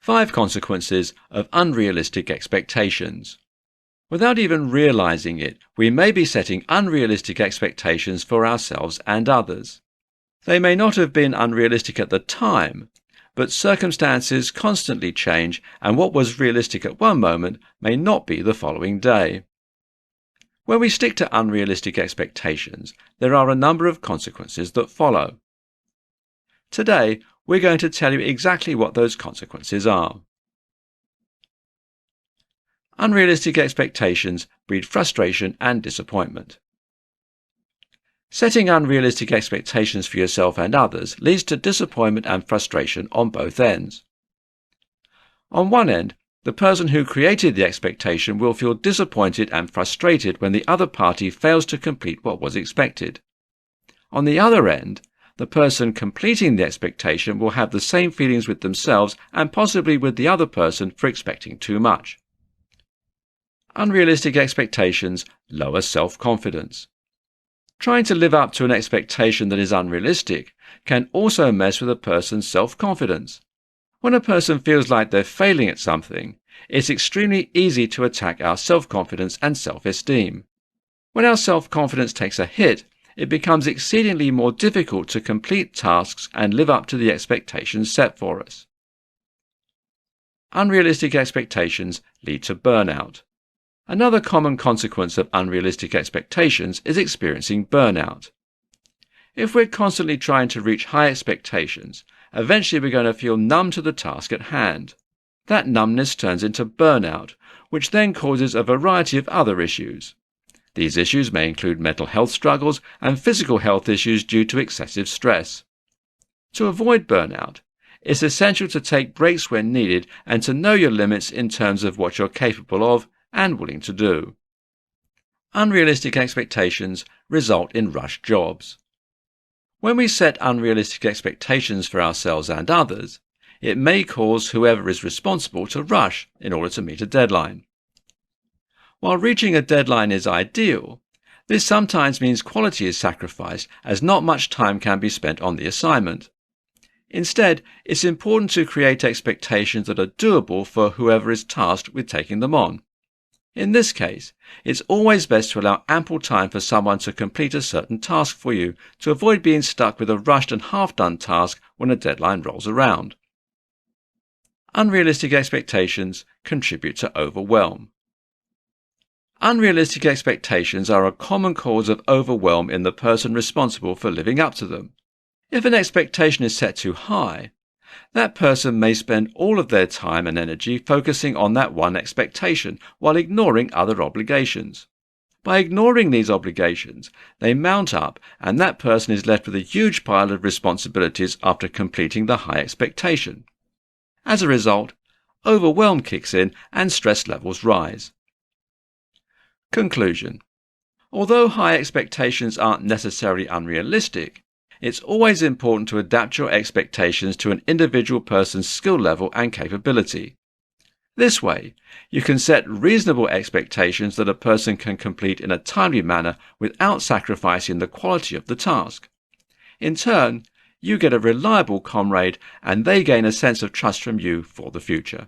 5 consequences of unrealistic expectations. Without even realizing it, we may be setting unrealistic expectations for ourselves and others. They may not have been unrealistic at the time, but circumstances constantly change, and what was realistic at one moment may not be the following day. When we stick to unrealistic expectations, there are a number of consequences that follow. Today, we're going to tell you exactly what those consequences are. Unrealistic expectations breed frustration and disappointment. Setting unrealistic expectations for yourself and others leads to disappointment and frustration on both ends. On one end, the person who created the expectation will feel disappointed and frustrated when the other party fails to complete what was expected. On the other end, the person completing the expectation will have the same feelings with themselves and possibly with the other person for expecting too much. Unrealistic expectations lower self-confidence. Trying to live up to an expectation that is unrealistic can also mess with a person's self-confidence. When a person feels like they're failing at something, it's extremely easy to attack our self-confidence and self-esteem. When our self-confidence takes a hit, it becomes exceedingly more difficult to complete tasks and live up to the expectations set for us. Unrealistic expectations lead to burnout. Another common consequence of unrealistic expectations is experiencing burnout. If we're constantly trying to reach high expectations, eventually we're going to feel numb to the task at hand. That numbness turns into burnout, which then causes a variety of other issues. These issues may include mental health struggles and physical health issues due to excessive stress. To avoid burnout, it's essential to take breaks when needed and to know your limits in terms of what you're capable of and willing to do. Unrealistic expectations result in rushed jobs. When we set unrealistic expectations for ourselves and others, it may cause whoever is responsible to rush in order to meet a deadline. While reaching a deadline is ideal, this sometimes means quality is sacrificed as not much time can be spent on the assignment. Instead, it's important to create expectations that are doable for whoever is tasked with taking them on. In this case, it's always best to allow ample time for someone to complete a certain task for you to avoid being stuck with a rushed and half-done task when a deadline rolls around. Unrealistic expectations contribute to overwhelm. Unrealistic expectations are a common cause of overwhelm in the person responsible for living up to them. If an expectation is set too high, that person may spend all of their time and energy focusing on that one expectation while ignoring other obligations. By ignoring these obligations, they mount up and that person is left with a huge pile of responsibilities after completing the high expectation. As a result, overwhelm kicks in and stress levels rise. Conclusion. Although high expectations aren't necessarily unrealistic, it's always important to adapt your expectations to an individual person's skill level and capability. This way, you can set reasonable expectations that a person can complete in a timely manner without sacrificing the quality of the task. In turn, you get a reliable comrade and they gain a sense of trust from you for the future.